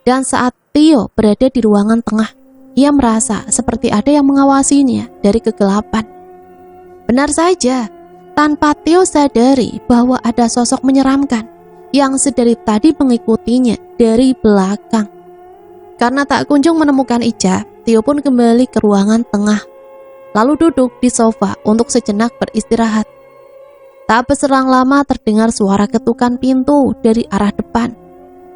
Dan saat Tio berada di ruangan tengah, ia merasa seperti ada yang mengawasinya dari kegelapan. Benar saja, tanpa Tio sadari bahwa ada sosok menyeramkan yang sedari tadi mengikutinya dari belakang. Karena tak kunjung menemukan Ica, Tio pun kembali ke ruangan tengah, lalu duduk di sofa untuk sejenak beristirahat. Tak berselang lama terdengar suara ketukan pintu dari arah depan,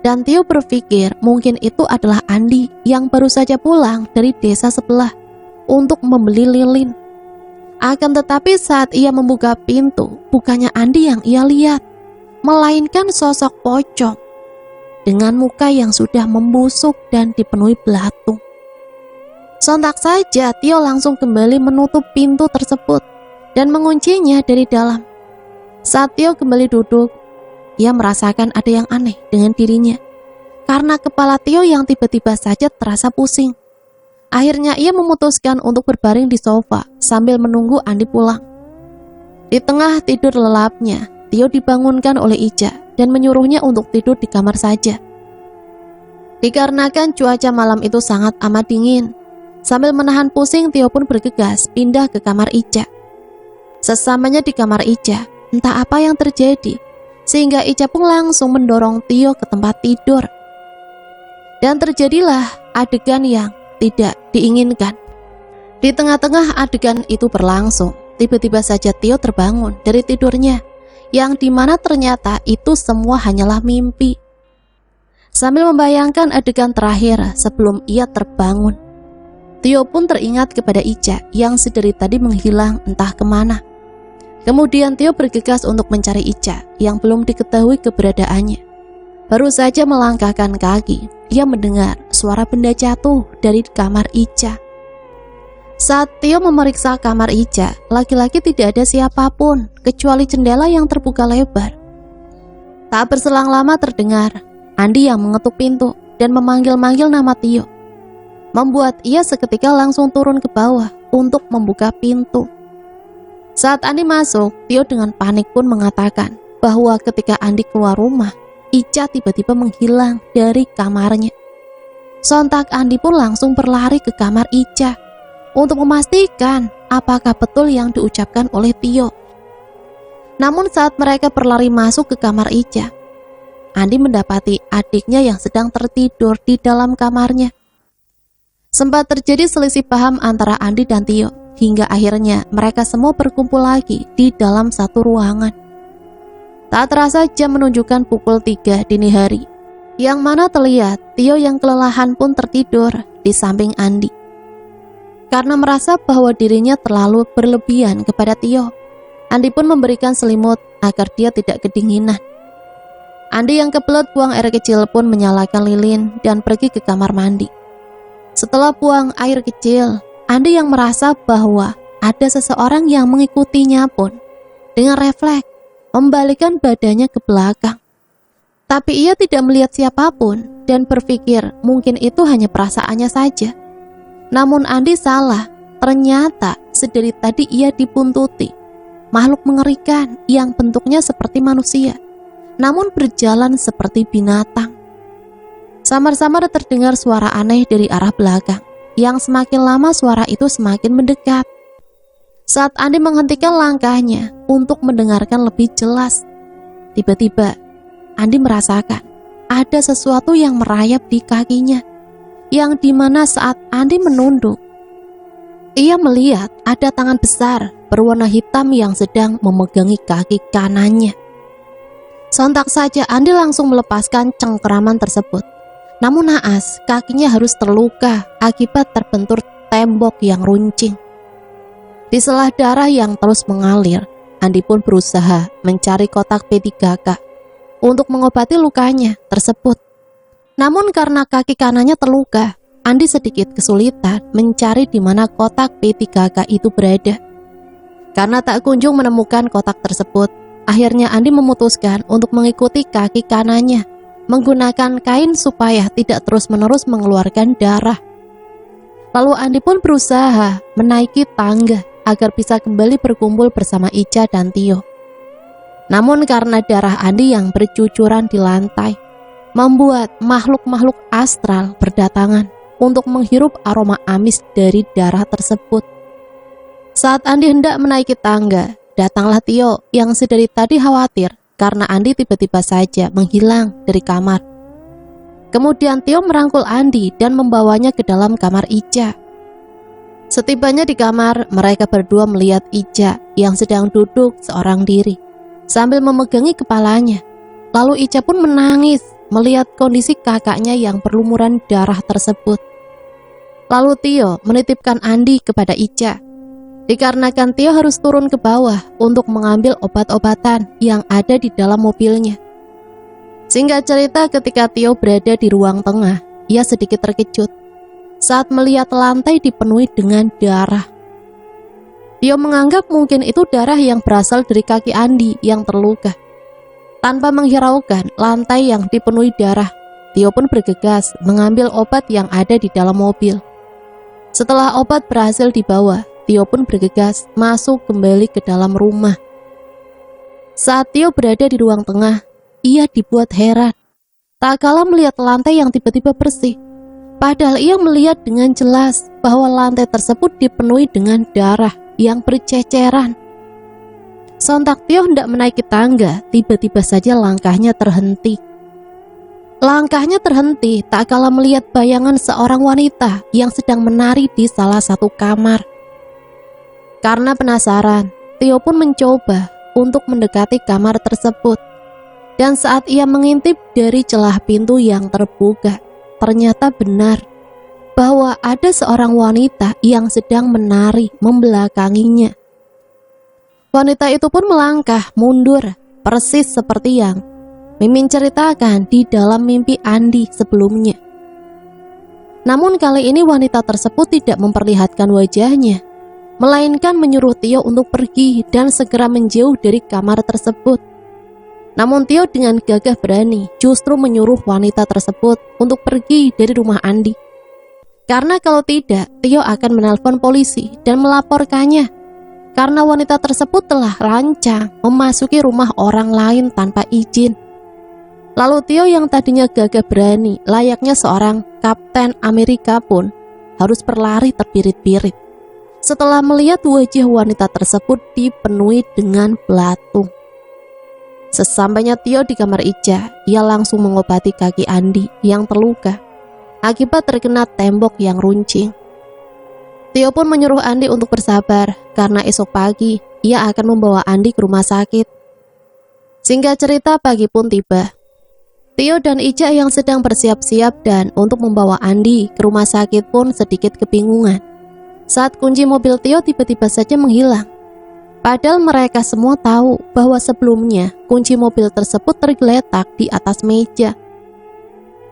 dan Tio berpikir mungkin itu adalah Andi yang baru saja pulang dari desa sebelah untuk membeli lilin. Akan tetapi saat ia membuka pintu, bukannya Andi yang ia lihat, melainkan sosok pocong dengan muka yang sudah membusuk dan dipenuhi belatung. Sontak saja Tio langsung kembali menutup pintu tersebut dan menguncinya dari dalam. Saat Tio kembali duduk, ia merasakan ada yang aneh dengan dirinya, karena kepala Tio yang tiba-tiba saja terasa pusing. Akhirnya ia memutuskan untuk berbaring di sofa sambil menunggu Andi pulang. Di tengah tidur lelapnya, Tio dibangunkan oleh Ica dan menyuruhnya untuk tidur di kamar saja. Dikarenakan cuaca malam itu sangat amat dingin, sambil menahan pusing, Tio pun bergegas pindah ke kamar Ica. Sesamanya di kamar Ica, entah apa yang terjadi, sehingga Ica pun langsung mendorong Tio ke tempat tidur. Dan terjadilah adegan yang tidak diinginkan. Di tengah-tengah adegan itu berlangsung, tiba-tiba saja Tio terbangun dari tidurnya, yang dimana ternyata itu semua hanyalah mimpi. Sambil membayangkan adegan terakhir sebelum ia terbangun, Tio pun teringat kepada Ica yang sedari tadi menghilang entah kemana. Kemudian Tio bergegas untuk mencari Ica yang belum diketahui keberadaannya. Baru saja melangkahkan kaki, ia mendengar suara benda jatuh dari kamar Ica. Saat Tio memeriksa kamar Ica, laki-laki tidak ada siapapun kecuali jendela yang terbuka lebar. Tak berselang lama terdengar Andi yang mengetuk pintu dan memanggil-manggil nama Tio, membuat ia seketika langsung turun ke bawah untuk membuka pintu. Saat Andi masuk, Tio dengan panik pun mengatakan bahwa ketika Andi keluar rumah, Ica tiba-tiba menghilang dari kamarnya. Sontak Andi pun langsung berlari ke kamar Ica untuk memastikan apakah betul yang diucapkan oleh Tio. Namun saat mereka berlari masuk ke kamar Ica, Andi mendapati adiknya yang sedang tertidur di dalam kamarnya. Sempat terjadi selisih paham antara Andi dan Tio, hingga akhirnya mereka semua berkumpul lagi di dalam satu ruangan. Tak terasa jam menunjukkan pukul 3 dini hari, yang mana terlihat Tio yang kelelahan pun tertidur di samping Andi. Karena merasa bahwa dirinya terlalu berlebihan kepada Tio, Andi pun memberikan selimut agar dia tidak kedinginan. Andi yang kebelet buang air kecil pun menyalakan lilin dan pergi ke kamar mandi. Setelah buang air kecil, Andi yang merasa bahwa ada seseorang yang mengikutinya pun dengan refleks membalikkan badannya ke belakang. Tapi ia tidak melihat siapapun dan berpikir mungkin itu hanya perasaannya saja. Namun Andi salah, ternyata sedari tadi ia dipuntuti makhluk mengerikan yang bentuknya seperti manusia, namun berjalan seperti binatang. Samar-samar terdengar suara aneh dari arah belakang, yang semakin lama suara itu semakin mendekat. Saat Andi menghentikan langkahnya untuk mendengarkan lebih jelas, tiba-tiba Andi merasakan ada sesuatu yang merayap di kakinya, yang dimana saat Andi menunduk, ia melihat ada tangan besar berwarna hitam yang sedang memegangi kaki kanannya. Sontak saja Andi langsung melepaskan cengkeraman tersebut. Namun naas, kakinya harus terluka akibat terbentur tembok yang runcing. Di sela darah yang terus mengalir, Andi pun berusaha mencari kotak P3K untuk mengobati lukanya tersebut. Namun karena kaki kanannya terluka, Andi sedikit kesulitan mencari di mana kotak P3K itu berada. Karena tak kunjung menemukan kotak tersebut, akhirnya Andi memutuskan untuk mengikuti kaki kanannya menggunakan kain supaya tidak terus-menerus mengeluarkan darah. Lalu Andi pun berusaha menaiki tangga agar bisa kembali berkumpul bersama Ica dan Tio. Namun karena darah Andi yang bercucuran di lantai, membuat makhluk-makhluk astral berdatangan untuk menghirup aroma amis dari darah tersebut. Saat Andi hendak menaiki tangga, datanglah Tio yang sedari tadi khawatir karena Andi tiba-tiba saja menghilang dari kamar. Kemudian Tio merangkul Andi dan membawanya ke dalam kamar Ica. Setibanya di kamar, mereka berdua melihat Ica yang sedang duduk seorang diri sambil memegangi kepalanya. Lalu Ica pun menangis melihat kondisi kakaknya yang berlumuran darah tersebut. Lalu Tio menitipkan Andi kepada Ica, dikarenakan Tio harus turun ke bawah untuk mengambil obat-obatan yang ada di dalam mobilnya. Singkat cerita, ketika Tio berada di ruang tengah, ia sedikit terkejut saat melihat lantai dipenuhi dengan darah. Tio menganggap mungkin itu darah yang berasal dari kaki Andi yang terluka. Tanpa menghiraukan lantai yang dipenuhi darah, Tio pun bergegas mengambil obat yang ada di dalam mobil. Setelah obat berhasil dibawa, Tio pun bergegas masuk kembali ke dalam rumah. Saat Tio berada di ruang tengah, ia dibuat heran tak kalah melihat lantai yang tiba-tiba bersih. Padahal ia melihat dengan jelas bahwa lantai tersebut dipenuhi dengan darah yang berceceran. Sontak Tio hendak menaiki tangga, tiba-tiba saja langkahnya terhenti. Langkahnya terhenti tak kalah melihat bayangan seorang wanita yang sedang menari di salah satu kamar. Karena penasaran, Tio pun mencoba untuk mendekati kamar tersebut. Dan saat ia mengintip dari celah pintu yang terbuka, ternyata benar bahwa ada seorang wanita yang sedang menari membelakanginya. Wanita itu pun melangkah mundur, persis seperti yang Mimin ceritakan di dalam mimpi Andi sebelumnya. Namun kali ini wanita tersebut tidak memperlihatkan wajahnya, melainkan menyuruh Tio untuk pergi dan segera menjauh dari kamar tersebut. Namun Tio dengan gagah berani justru menyuruh wanita tersebut untuk pergi dari rumah Andi. Karena kalau tidak, Tio akan menelpon polisi dan melaporkannya. Karena wanita tersebut telah rancang memasuki rumah orang lain tanpa izin. Lalu Tio yang tadinya gagah berani layaknya seorang Kapten Amerika pun harus berlari terbirit-birit setelah melihat wajah wanita tersebut dipenuhi dengan belatung. Sesampainya Tio di kamar Ica, ia langsung mengobati kaki Andi yang terluka akibat terkena tembok yang runcing. Tio pun menyuruh Andi untuk bersabar karena esok pagi ia akan membawa Andi ke rumah sakit. Singkat cerita, pagi pun tiba. Tio dan Ica yang sedang bersiap-siap dan untuk membawa Andi ke rumah sakit pun sedikit kebingungan saat kunci mobil Tio tiba-tiba saja menghilang. Padahal mereka semua tahu bahwa sebelumnya kunci mobil tersebut tergeletak di atas meja.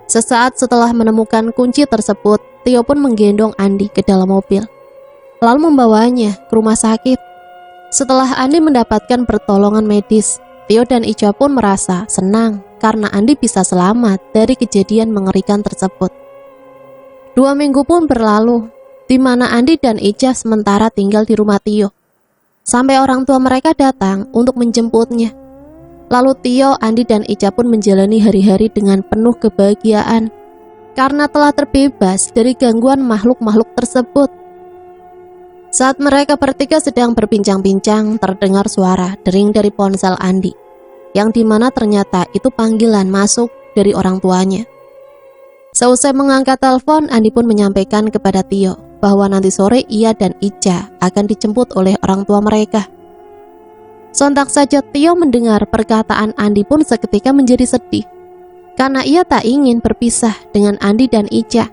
Sesaat setelah menemukan kunci tersebut, Tio pun menggendong Andi ke dalam mobil, lalu membawanya ke rumah sakit. Setelah Andi mendapatkan pertolongan medis, Tio dan Ica pun merasa senang karena Andi bisa selamat dari kejadian mengerikan tersebut. 2 minggu pun berlalu, di mana Andi dan Ica sementara tinggal di rumah Tio, sampai orang tua mereka datang untuk menjemputnya. Lalu Tio, Andi, dan Ica pun menjalani hari-hari dengan penuh kebahagiaan karena telah terbebas dari gangguan makhluk-makhluk tersebut. Saat mereka bertiga sedang berbincang-bincang, terdengar suara dering dari ponsel Andi, yang dimana ternyata itu panggilan masuk dari orang tuanya. Seusai mengangkat telepon, Andi pun menyampaikan kepada Tio bahwa nanti sore ia dan Ica akan dijemput oleh orang tua mereka. Sontak saja Tio mendengar perkataan Andi pun seketika menjadi sedih, karena ia tak ingin berpisah dengan Andi dan Ica.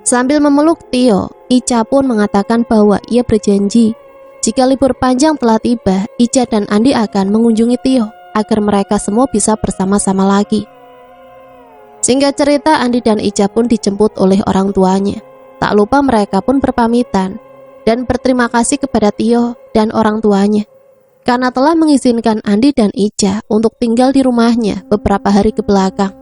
Sambil memeluk Tio, Ica pun mengatakan bahwa ia berjanji jika libur panjang telah tiba, Ica dan Andi akan mengunjungi Tio agar mereka semua bisa bersama-sama lagi. Singkat cerita, Andi dan Ica pun dijemput oleh orang tuanya. Tak lupa mereka pun berpamitan dan berterima kasih kepada Tio dan orang tuanya karena telah mengizinkan Andi dan Ica untuk tinggal di rumahnya beberapa hari ke belakang.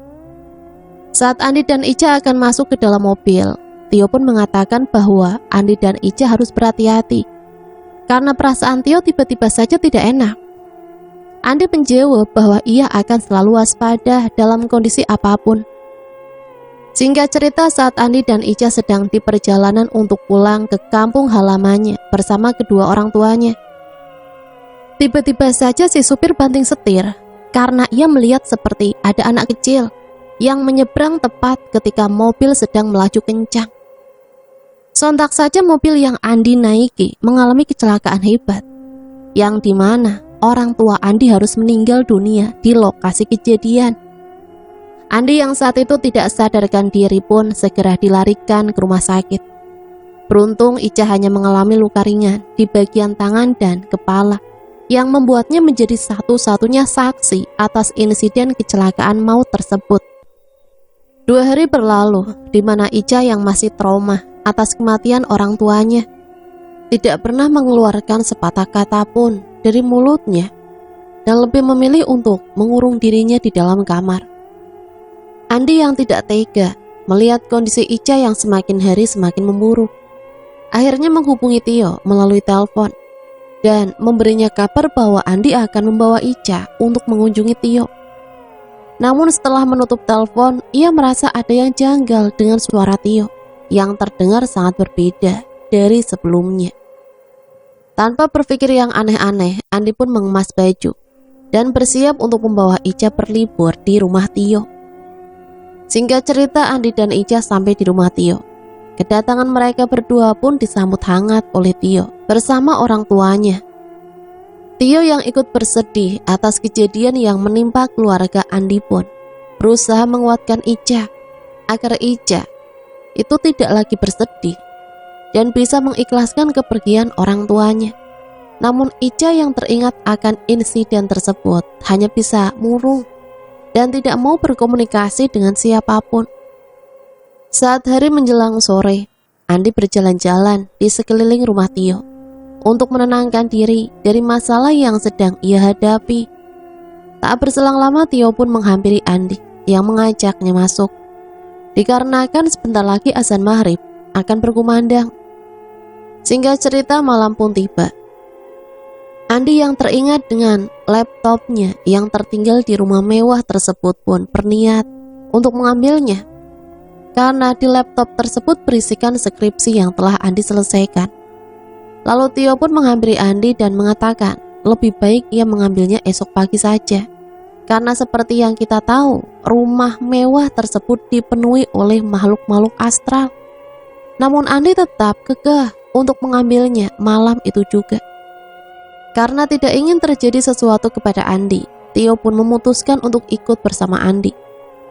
Saat Andi dan Ica akan masuk ke dalam mobil, Tio pun mengatakan bahwa Andi dan Ica harus berhati-hati karena perasaan Tio tiba-tiba saja tidak enak. Andi menjawab bahwa ia akan selalu waspada dalam kondisi apapun. Singkat cerita, saat Andi dan Ica sedang di perjalanan untuk pulang ke kampung halamannya bersama kedua orang tuanya, tiba-tiba saja si supir banting setir karena ia melihat seperti ada anak kecil yang menyeberang tepat ketika mobil sedang melaju kencang. Sontak saja mobil yang Andi naiki mengalami kecelakaan hebat, yang dimana orang tua Andi harus meninggal dunia di lokasi kejadian. Andi yang saat itu tidak sadarkan diri pun segera dilarikan ke rumah sakit. Beruntung Ica hanya mengalami luka ringan di bagian tangan dan kepala, yang membuatnya menjadi satu-satunya saksi atas insiden kecelakaan maut tersebut. 2 hari berlalu, di mana Ica yang masih trauma atas kematian orang tuanya, tidak pernah mengeluarkan sepatah kata pun dari mulutnya, dan lebih memilih untuk mengurung dirinya di dalam kamar. Andi yang tidak tega melihat kondisi Ica yang semakin hari semakin memburuk, akhirnya menghubungi Tio melalui telepon dan memberinya kabar bahwa Andi akan membawa Ica untuk mengunjungi Tio. Namun setelah menutup telepon, ia merasa ada yang janggal dengan suara Tio yang terdengar sangat berbeda dari sebelumnya. Tanpa berpikir yang aneh-aneh, Andi pun mengemas baju dan bersiap untuk membawa Ica berlibur di rumah Tio. Singkat cerita, Andi dan Ica sampai di rumah Tio. Kedatangan mereka berdua pun disambut hangat oleh Tio bersama orang tuanya. Tio yang ikut bersedih atas kejadian yang menimpa keluarga Andi pun berusaha menguatkan Ica agar Ica itu tidak lagi bersedih dan bisa mengikhlaskan kepergian orang tuanya. Namun Ica yang teringat akan insiden tersebut hanya bisa murung dan tidak mau berkomunikasi dengan siapapun. Saat hari menjelang sore, Andi berjalan-jalan di sekeliling rumah Tio untuk menenangkan diri dari masalah yang sedang ia hadapi. Tak berselang lama Tio pun menghampiri Andi yang mengajaknya masuk. Dikarenakan sebentar lagi azan maghrib akan berkumandang. Singkat cerita, malam pun tiba. Andi yang teringat dengan laptopnya yang tertinggal di rumah mewah tersebut pun berniat untuk mengambilnya. Karena di laptop tersebut berisikan skripsi yang telah Andi selesaikan. Lalu Tio pun menghampiri Andi dan mengatakan lebih baik ia mengambilnya esok pagi saja. Karena seperti yang kita tahu, rumah mewah tersebut dipenuhi oleh makhluk-makhluk astral. Namun Andi tetap kekeh untuk mengambilnya malam itu juga. Karena tidak ingin terjadi sesuatu kepada Andi, Tio pun memutuskan untuk ikut bersama Andi.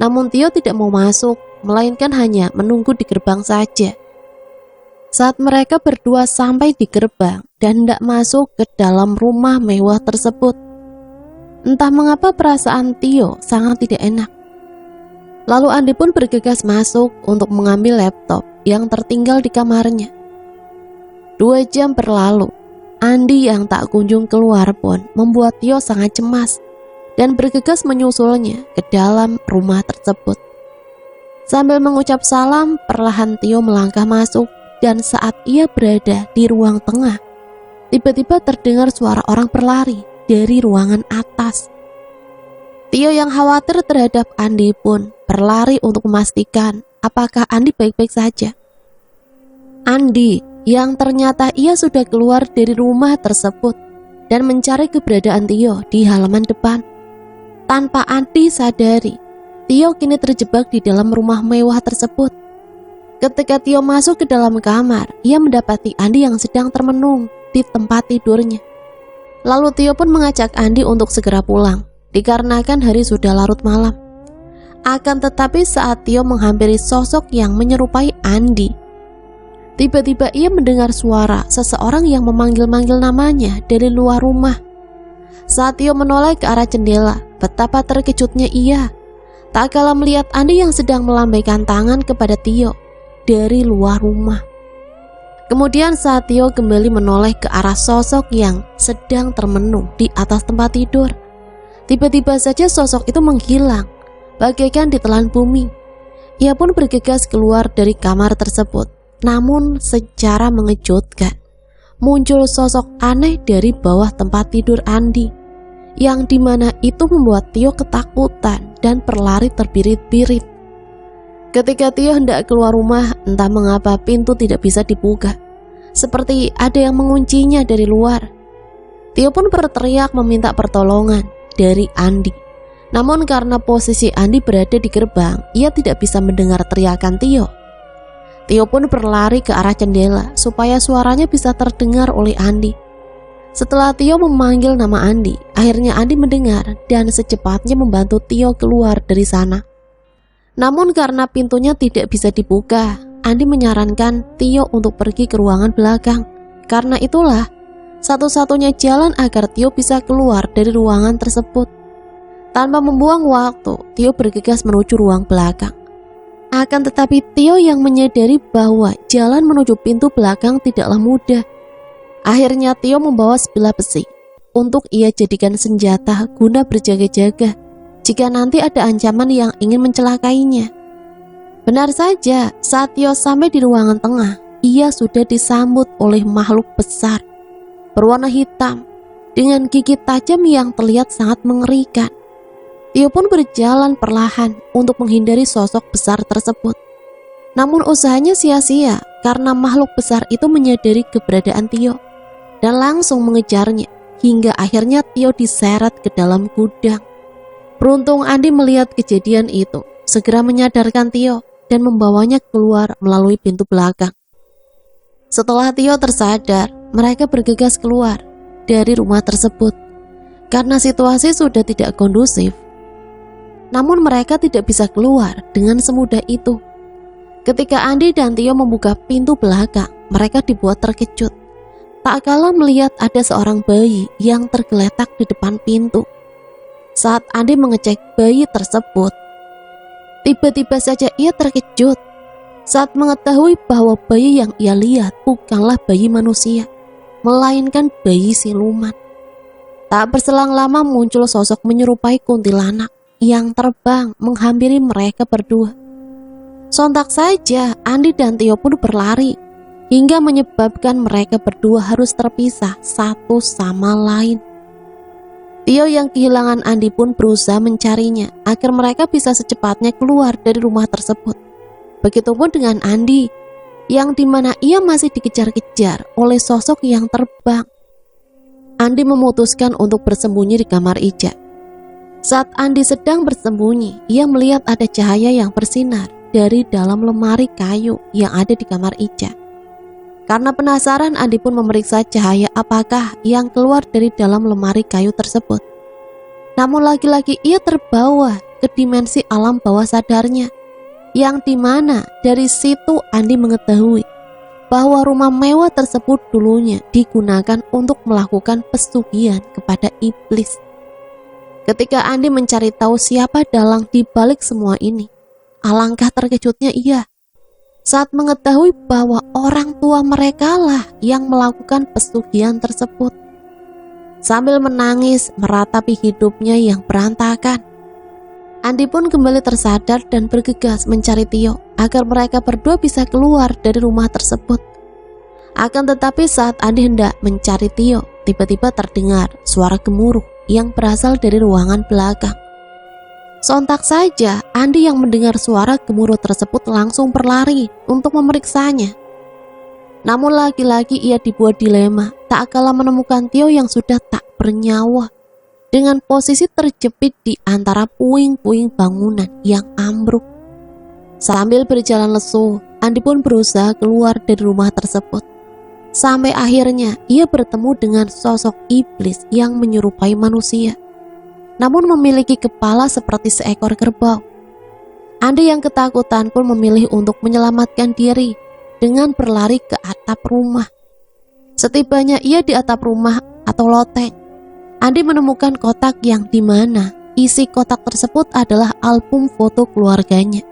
Namun Tio tidak mau masuk, melainkan hanya menunggu di gerbang saja. Saat mereka berdua sampai di gerbang dan hendak masuk ke dalam rumah mewah tersebut, entah mengapa perasaan Tio sangat tidak enak. Lalu Andi pun bergegas masuk untuk mengambil laptop yang tertinggal di kamarnya. 2 jam berlalu, Andi yang tak kunjung keluar pun membuat Tio sangat cemas dan bergegas menyusulnya ke dalam rumah tersebut. Sambil mengucap salam, perlahan Tio melangkah masuk dan saat ia berada di ruang tengah, tiba-tiba terdengar suara orang berlari dari ruangan atas. Tio yang khawatir terhadap Andi pun berlari untuk memastikan apakah Andi baik-baik saja. Andi yang ternyata ia sudah keluar dari rumah tersebut dan mencari keberadaan Tio di halaman depan. Tanpa Andi sadari, Tio kini terjebak di dalam rumah mewah tersebut. Ketika Tio masuk ke dalam kamar, ia mendapati Andi yang sedang termenung di tempat tidurnya. Lalu Tio pun mengajak Andi untuk segera pulang, dikarenakan hari sudah larut malam. Akan tetapi saat Tio menghampiri sosok yang menyerupai Andi, tiba-tiba ia mendengar suara seseorang yang memanggil-manggil namanya dari luar rumah. Saat Tio menoleh ke arah jendela, betapa terkejutnya ia tak kalah melihat Andi yang sedang melambaikan tangan kepada Tio dari luar rumah. Kemudian saat Tio kembali menoleh ke arah sosok yang sedang termenung di atas tempat tidur, tiba-tiba saja sosok itu menghilang, bagaikan ditelan bumi. Ia pun bergegas keluar dari kamar tersebut. Namun secara mengejutkan, muncul sosok aneh dari bawah tempat tidur Andi, yang dimana itu membuat Tio ketakutan dan berlari terbirit-birit. Ketika Tio hendak keluar rumah, entah mengapa pintu tidak bisa dibuka, seperti ada yang menguncinya dari luar. Tio pun berteriak meminta pertolongan dari Andi. Namun karena posisi Andi berada di gerbang, ia tidak bisa mendengar teriakan Tio. Tio pun berlari ke arah jendela supaya suaranya bisa terdengar oleh Andi. Setelah Tio memanggil nama Andi, akhirnya Andi mendengar dan secepatnya membantu Tio keluar dari sana. Namun karena pintunya tidak bisa dibuka, Andi menyarankan Tio untuk pergi ke ruangan belakang. Karena itulah satu-satunya jalan agar Tio bisa keluar dari ruangan tersebut. Tanpa membuang waktu, Tio bergegas menuju ruang belakang. Akan tetapi Tio yang menyadari bahwa jalan menuju pintu belakang tidaklah mudah. Akhirnya Tio membawa sebilah besi untuk ia jadikan senjata guna berjaga-jaga jika nanti ada ancaman yang ingin mencelakainya. Benar saja, saat Tio sampai di ruangan tengah, ia sudah disambut oleh makhluk besar berwarna hitam dengan gigi tajam yang terlihat sangat mengerikan. Tio pun berjalan perlahan untuk menghindari sosok besar tersebut. Namun usahanya sia-sia karena makhluk besar itu menyadari keberadaan Tio dan langsung mengejarnya hingga akhirnya Tio diseret ke dalam gudang. Beruntung Andi melihat kejadian itu, segera menyadarkan Tio dan membawanya keluar melalui pintu belakang. Setelah Tio tersadar, mereka bergegas keluar dari rumah tersebut karena situasi sudah tidak kondusif. Namun mereka tidak bisa keluar dengan semudah itu. Ketika Andi dan Tio membuka pintu belakang, mereka dibuat terkejut. Tak kalah melihat ada seorang bayi yang tergeletak di depan pintu. Saat Andi mengecek bayi tersebut, tiba-tiba saja ia terkejut saat mengetahui bahwa bayi yang ia lihat bukanlah bayi manusia, melainkan bayi siluman. Tak berselang lama muncul sosok menyerupai kuntilanak yang terbang menghampiri mereka berdua. Sontak saja Andi dan Tio pun berlari, hingga menyebabkan mereka berdua harus terpisah satu sama lain. Tio yang kehilangan Andi pun berusaha mencarinya agar mereka bisa secepatnya keluar dari rumah tersebut. Begitupun dengan Andi, yang dimana ia masih dikejar-kejar oleh sosok yang terbang. Andi memutuskan untuk bersembunyi di kamar Ica. Saat Andi sedang bersembunyi, ia melihat ada cahaya yang bersinar dari dalam lemari kayu yang ada di kamar Ica. Karena penasaran, Andi pun memeriksa cahaya apakah yang keluar dari dalam lemari kayu tersebut. Namun lagi-lagi ia terbawa ke dimensi alam bawah sadarnya, yang dimana dari situ Andi mengetahui bahwa rumah mewah tersebut dulunya digunakan untuk melakukan pesugihan kepada iblis. Ketika Andi mencari tahu siapa dalang di balik semua ini, alangkah terkejutnya ia saat mengetahui bahwa orang tua mereka lah yang melakukan pesugihan tersebut. Sambil menangis meratapi hidupnya yang berantakan, Andi pun kembali tersadar dan bergegas mencari Tio agar mereka berdua bisa keluar dari rumah tersebut. Akan tetapi saat Andi hendak mencari Tio, tiba-tiba terdengar suara gemuruh yang berasal dari ruangan belakang. Sontak saja Andi yang mendengar suara gemuruh tersebut langsung berlari untuk memeriksanya. Namun lagi-lagi ia dibuat dilema, tak kalah menemukan Tio yang sudah tak bernyawa, dengan posisi terjepit di antara puing-puing bangunan yang ambruk. Sambil berjalan lesu, Andi pun berusaha keluar dari rumah tersebut. Sampai akhirnya ia bertemu dengan sosok iblis yang menyerupai manusia, namun memiliki kepala seperti seekor kerbau. Andi yang ketakutan pun memilih untuk menyelamatkan diri dengan berlari ke atap rumah. Setibanya ia di atap rumah atau loteng, Andi menemukan kotak yang dimana isi kotak tersebut adalah album foto keluarganya.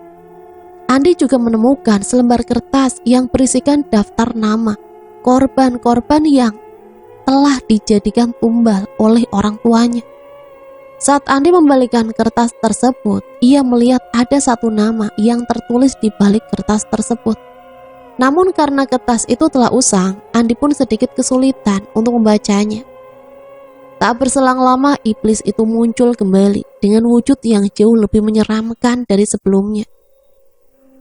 Andi juga menemukan selembar kertas yang berisikan daftar nama korban-korban yang telah dijadikan tumbal oleh orang tuanya. Saat Andi membalikan kertas tersebut, ia melihat ada satu nama yang tertulis di balik kertas tersebut. Namun karena kertas itu telah usang, Andi pun sedikit kesulitan untuk membacanya. Tak berselang lama, iblis itu muncul kembali dengan wujud yang jauh lebih menyeramkan dari sebelumnya.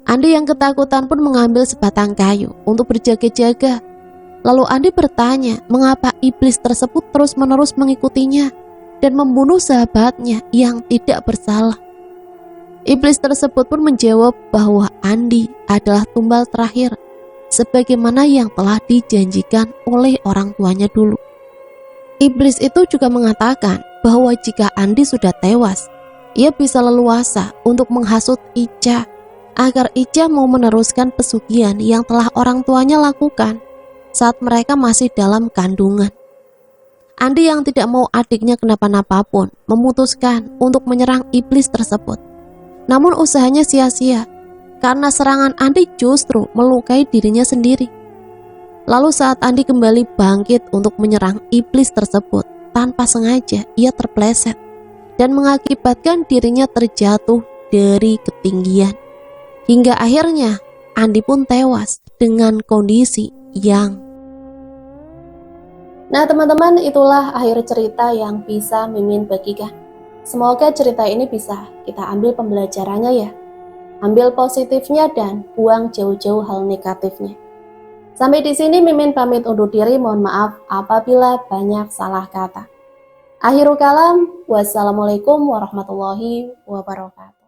Andi yang ketakutan pun mengambil sebatang kayu untuk berjaga-jaga. Lalu Andi bertanya mengapa iblis tersebut terus-menerus mengikutinya dan membunuh sahabatnya yang tidak bersalah. Iblis tersebut pun menjawab bahwa Andi adalah tumbal terakhir, sebagaimana yang telah dijanjikan oleh orang tuanya dulu. Iblis itu juga mengatakan bahwa jika Andi sudah tewas, ia bisa leluasa untuk menghasut Ica agar Ica mau meneruskan pesugihan yang telah orang tuanya lakukan saat mereka masih dalam kandungan. Andi yang tidak mau adiknya kenapa-napa pun memutuskan untuk menyerang iblis tersebut. Namun usahanya sia-sia karena serangan Andi justru melukai dirinya sendiri. Lalu saat Andi kembali bangkit untuk menyerang iblis tersebut, tanpa sengaja ia terpleset dan mengakibatkan dirinya terjatuh dari ketinggian. Hingga akhirnya Andi pun tewas dengan kondisi yang... Nah teman-teman, itulah akhir cerita yang bisa Mimin bagikan. Semoga cerita ini bisa kita ambil pembelajarannya ya. Ambil positifnya dan buang jauh-jauh hal negatifnya. Sampai di sini Mimin pamit undur diri, mohon maaf apabila banyak salah kata. Akhirul kalam, wassalamualaikum warahmatullahi wabarakatuh.